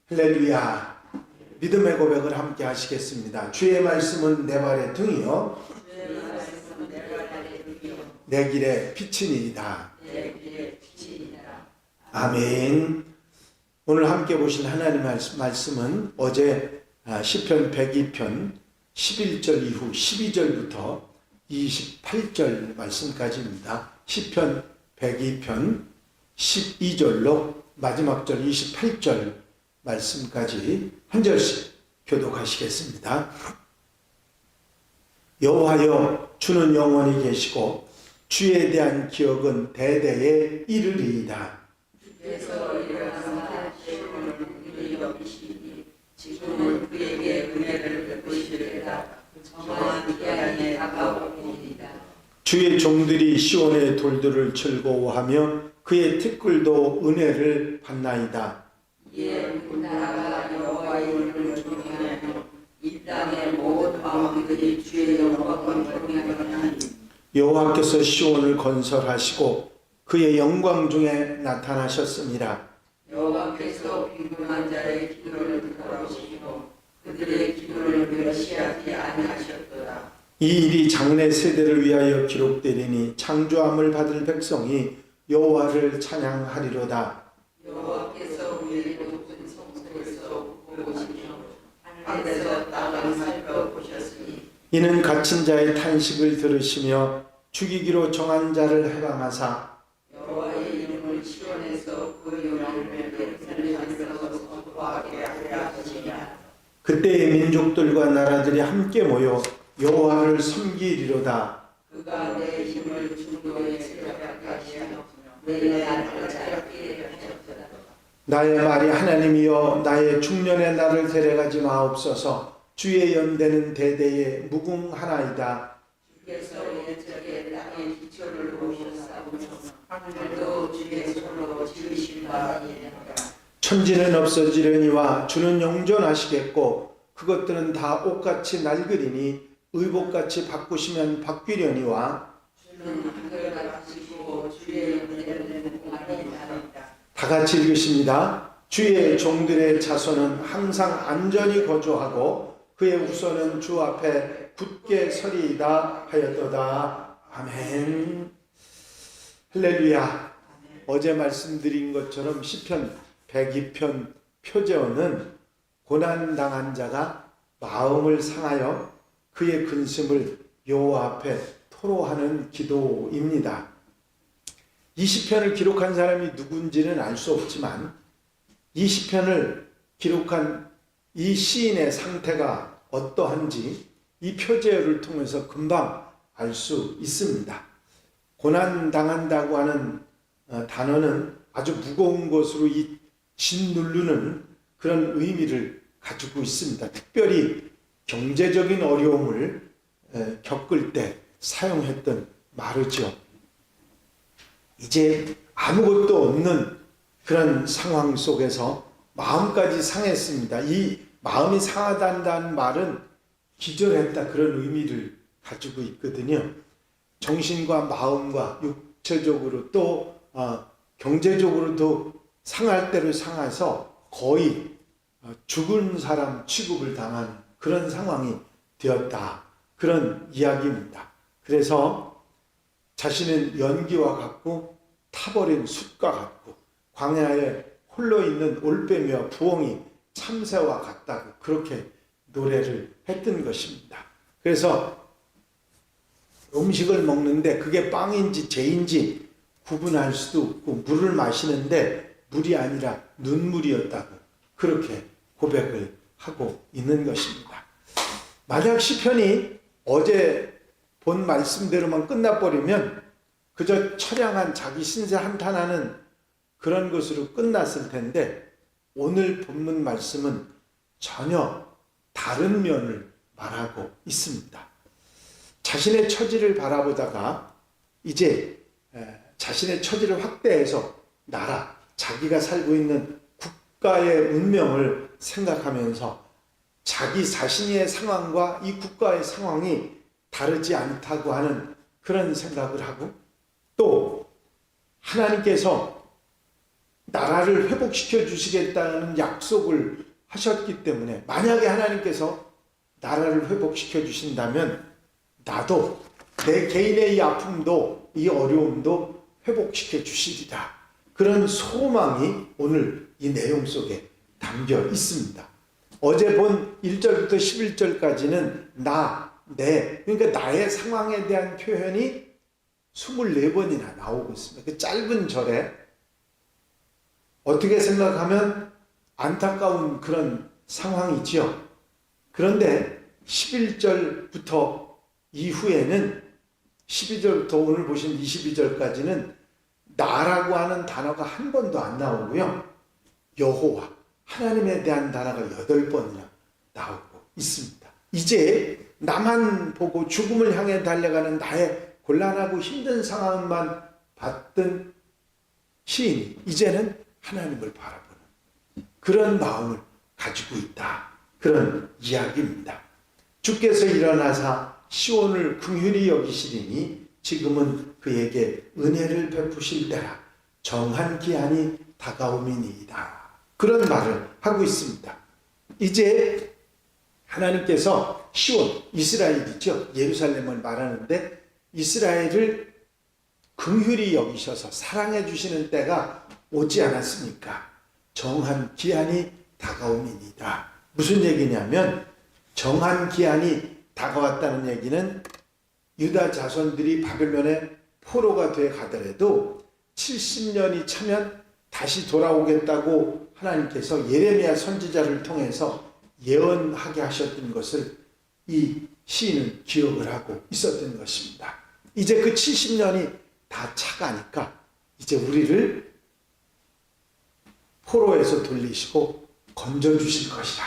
할렐루야. 믿음의 고백을 함께 하시겠습니다. 주의 말씀은 내 발의 등이요 내 길의 빛이니이다. 아멘. 오늘 함께 보신 하나님의 말씀은 어제 시편 102편 11절 이후 12절부터 28절 말씀까지입니다. 시편 102편 12절로 마지막 절 28절 말씀까지 한 절씩 교독하시겠습니다. 여호와여, 주는 영원히 계시고 주에 대한 기억은 대대에 이르리이다. 주께서 일어나사 시온을 긍휼히 여기시니 지금은 그에게 은혜를 베푸시리라. 정한 기한에 가까우니이다. 주의 종들이 시온의 돌들을 즐거워하며 그의 티끌도 은혜를 받나이다. 이에 문나라가 여호와의 이름을 존경하며 이 땅의 모든 마음들이 주의 영광을 경외하나니 여호와께서 시온을 건설하시고 그의 영광 중에 나타나셨습니다. 여호와께서 빈곤한 자의 기도를 들어주시고 그들의 기도를 멸시하지 아니하셨도다. 이 일이 장래 세대를 위하여 기록되리니 창조함을 받을 백성이 여호와를 찬양하리로다. 여호와께서 위의 높은 성소에서 보시며 하늘에서 땅을 살펴보셨으니 이는 갇힌 자의 탄식을 들으시며 죽이기로 정한 자를 해방하사 여호와의 이름을 시온에서 그 영광을 예루살렘에서 선포하게 하려 하시냐. 그때의 민족들과 나라들이 함께 모여 여호와를 섬기리로다. 그가 내 힘을 중도에 세력하게 하며 내 날을 짧게 하셨도다. 나의 말이 하나님이여, 나의 중년의 나를 데려가지 마옵소서. 주의 연대는 대대에 무궁하나이다. 주께서 옛적에 땅의 기초를 놓으셨사오며 하늘도 주의 손으로 지으신 바 아니니까. 천지는 없어지려니와 주는 영존하시겠고 그것들은 다 옷같이 낡으리니 의복같이 바꾸시면 바뀌려니와 주는 한결같으시고 주의 연대는 무궁하니이다. 다 같이 읽으십니다. 주의 종들의 자손은 항상 안전히 거주하고 그의 후손은 주 앞에 굳게 서리이다 하였도다. 아멘. 할렐루야. 어제 말씀드린 것처럼 시편 102편 표제어는 고난당한 자가 마음을 상하여 그의 근심을 여호와 앞에 토로하는 기도입니다. 이 시편을 기록한 사람이 누군지는 알 수 없지만 이 시편을 기록한 이 시인의 상태가 어떠한지 이 표제어를 통해서 금방 알 수 있습니다. 고난당한다고 하는 단어는 아주 무거운 것으로 이 짓누르는 그런 의미를 가지고 있습니다. 특별히 경제적인 어려움을 겪을 때 사용했던 말이죠. 이제 아무것도 없는 그런 상황 속에서 마음까지 상했습니다. 이 마음이 상하다는 말은 기절했다, 그런 의미를 가지고 있거든요. 정신과 마음과 육체적으로 또 경제적으로도 상할 대로 상해서 거의 죽은 사람 취급을 당한 그런 상황이 되었다, 그런 이야기입니다. 그래서 자신은 연기와 같고 타버린 숯과 같고 광야에 홀로 있는 올빼미와 부엉이 참새와 같다고 그렇게 노래를 했던 것입니다. 그래서 음식을 먹는데 그게 빵인지 재인지 구분할 수도 없고 물을 마시는데 물이 아니라 눈물이었다고 그렇게 고백을 하고 있는 것입니다. 만약 시편이 어제 본 말씀대로만 끝나버리면 그저 처량한 자기 신세 한탄하는 그런 것으로 끝났을 텐데 오늘 본문 말씀은 전혀 다른 면을 말하고 있습니다. 자신의 처지를 바라보다가 이제 자신의 처지를 확대해서 나라, 자기가 살고 있는 국가의 운명을 생각하면서 자기 자신의 상황과 이 국가의 상황이 다르지 않다고 하는 그런 생각을 하고 또 하나님께서 나라를 회복시켜 주시겠다는 약속을 하셨기 때문에 만약에 하나님께서 나라를 회복시켜 주신다면 나도 내 개인의 이 아픔도 이 어려움도 회복시켜 주시리라. 그런 소망이 오늘 이 내용 속에 담겨 있습니다. 어제 본 1절부터 11절까지는 그러니까 나의 상황에 대한 표현이 24번이나 나오고 있습니다. 그 짧은 절에 어떻게 생각하면 안타까운 그런 상황이지요. 그런데 11절부터 이후에는 12절부터 오늘 보신 22절까지는 나라고 하는 단어가 한 번도 안 나오고요. 여호와, 하나님에 대한 단어가 8번이나 나오고 있습니다. 이제 나만 보고 죽음을 향해 달려가는 나의 곤란하고 힘든 상황만 봤던 시인이 이제는 하나님을 바라보는 그런 마음을 가지고 있다. 그런 이야기입니다. 주께서 일어나사 시온을 긍휼히 여기시리니 지금은 그에게 은혜를 베푸실 때라. 정한 기한이 다가오미니이다. 그런 말을 하고 있습니다. 이제 하나님께서 시온, 이스라엘이죠. 예루살렘을 말하는데 이스라엘을 긍휼히 여기셔서 사랑해 주시는 때가 오지 않았습니까? 정한 기한이 다가오미니이다. 무슨 얘기냐면 정한 기한이 다가왔다는 얘기는 유다 자손들이 바벨론의 포로가 돼 가더라도 70년이 차면 다시 돌아오겠다고 하나님께서 예레미야 선지자를 통해서 예언하게 하셨던 것을 이 시인은 기억을 하고 있었던 것입니다. 이제 그 70년이 다 차가니까 이제 우리를 포로에서 돌리시고 건져주실 것이라.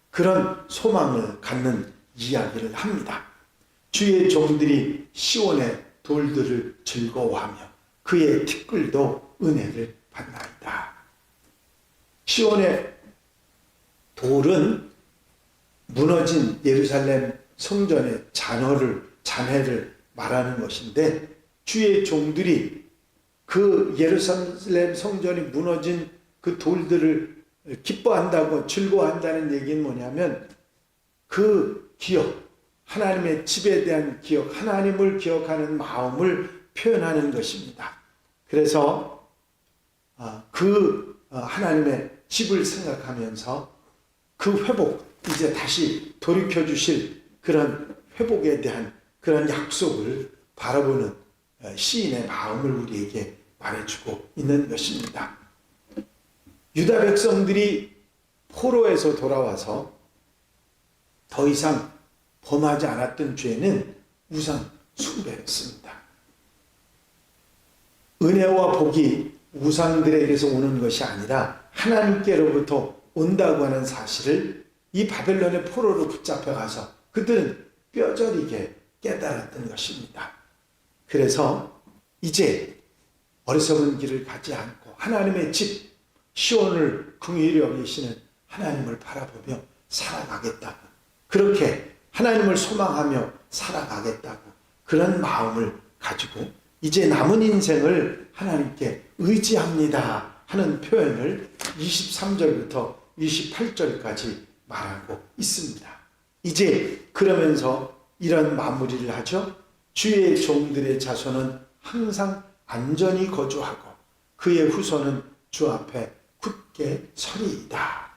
그런 소망을 갖는 이야기를 합니다. 주의 종들이 시온의 돌들을 즐거워하며 그의 티끌도 은혜를 받나이다. 시온의 돌은 무너진 예루살렘 성전의 잔해를 말하는 것인데 주의 종들이 그 예루살렘 성전이 무너진 그 돌들을 기뻐한다고 즐거워한다는 얘기는 뭐냐면 그 기억, 하나님의 집에 대한 기억, 하나님을 기억하는 마음을 표현하는 것입니다. 그래서 하나님의 집을 생각하면서 그 회복, 이제 다시 돌이켜 주실 그런 회복에 대한 그런 약속을 바라보는 시인의 마음을 우리에게 말해주고 있는 것입니다. 유다 백성들이 포로에서 돌아와서 더 이상 범하지 않았던 죄는 우상 숭배였습니다. 은혜와 복이 우상들에게서 오는 것이 아니라 하나님께로부터 온다고 하는 사실을 이 바벨론의 포로로 붙잡혀가서 그들은 뼈저리게 깨달았던 것입니다. 그래서 이제 어리석은 길을 가지 않고 하나님의 집 시온을 긍휼히 여기시는 하나님을 바라보며 살아가겠다고, 그렇게 하나님을 소망하며 살아가겠다고 그런 마음을 가지고 이제 남은 인생을 하나님께 의지합니다 하는 표현을 23절부터 28절까지 말하고 있습니다. 이제 그러면서 이런 마무리를 하죠. 주의 종들의 자손은 항상 안전히 거주하고 그의 후손은 주 앞에 굳게 서리이다.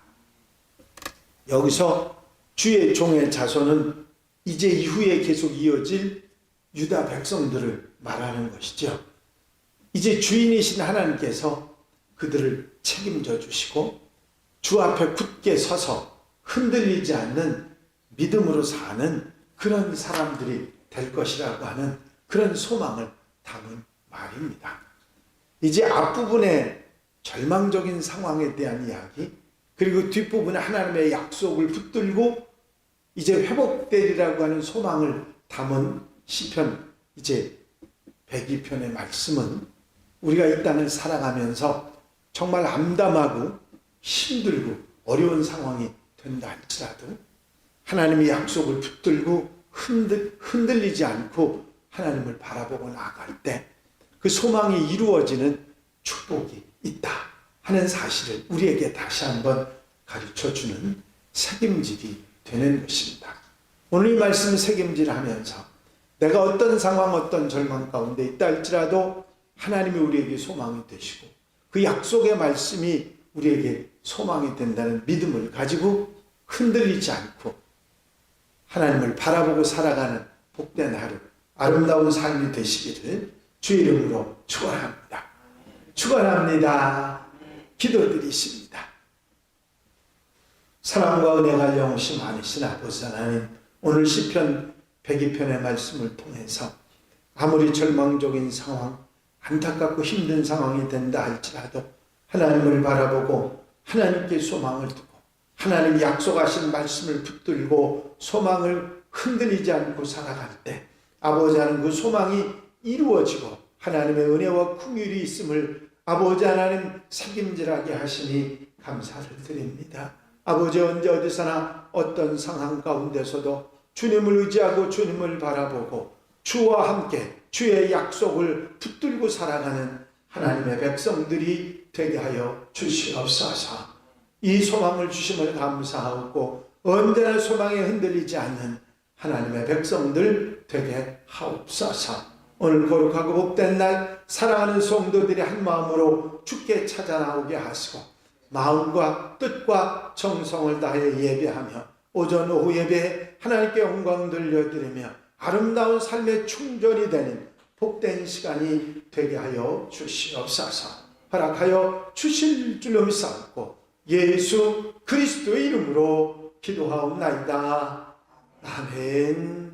여기서 주의 종의 자손은 이제 이후에 계속 이어질 유다 백성들을 말하는 것이죠. 이제 주인이신 하나님께서 그들을 책임져 주시고 주 앞에 굳게 서서 흔들리지 않는 믿음으로 사는 그런 사람들이 될 것이라고 하는 그런 소망을 담은 말입니다. 이제 앞부분에 절망적인 상황에 대한 이야기, 그리고 뒷부분에 하나님의 약속을 붙들고 이제 회복되리라고 하는 소망을 담은 시편 이제 102편의 말씀은 우리가 이 땅을 살아가면서 정말 암담하고 힘들고 어려운 상황이 된다 할지라도 하나님의 약속을 붙들고 흔들리지 않고 하나님을 바라보고 나아갈 때 그 소망이 이루어지는 축복이 있다 하는 사실을 우리에게 다시 한번 가르쳐주는 책임질이 되는 것입니다. 오늘 이 말씀 책임질하면서 내가 어떤 상황, 어떤 절망 가운데 있다 할지라도 하나님이 우리에게 소망이 되시고 그 약속의 말씀이 우리에게 소망이 된다는 믿음을 가지고 흔들리지 않고 하나님을 바라보고 살아가는 복된 하루, 아름다운 삶이 되시기를 주의 이름으로 축원합니다. 축원합니다. 기도드리십니다. 사랑과 은혜가 영원히 많으신 아버지 하나님, 오늘 시편 102편의 말씀을 통해서 아무리 절망적인 상황, 안타깝고 힘든 상황이 된다 할지라도 하나님을 바라보고 하나님께 소망을 두고 하나님 약속하신 말씀을 붙들고 소망을 흔들리지 않고 살아갈 때 아버지 하나님 그 소망이 이루어지고 하나님의 은혜와 긍휼이 있음을 아버지 하나님 책임질하게 하시니 감사를 드립니다. 아버지 언제 어디서나 어떤 상황 가운데서도 주님을 의지하고 주님을 바라보고 주와 함께 주의 약속을 붙들고 살아가는 하나님의 백성들이 되게 하여 주시옵소서. 이 소망을 주심을 감사하고 언제나 소망에 흔들리지 않는 하나님의 백성들 되게 하옵소서. 오늘 거룩하고 복된 날 사랑하는 성도들이 한 마음으로 주께 찾아 나오게 하시고 마음과 뜻과 정성을 다해 예배하며 오전 오후 예배에 하나님께 영광 돌려드리며 아름다운 삶의 충전이 되는 복된 시간이 되게 하여 주시옵소서. 허락하여 주실 줄로 믿사옵고 예수 그리스도의 이름으로 기도하옵나이다. 아멘.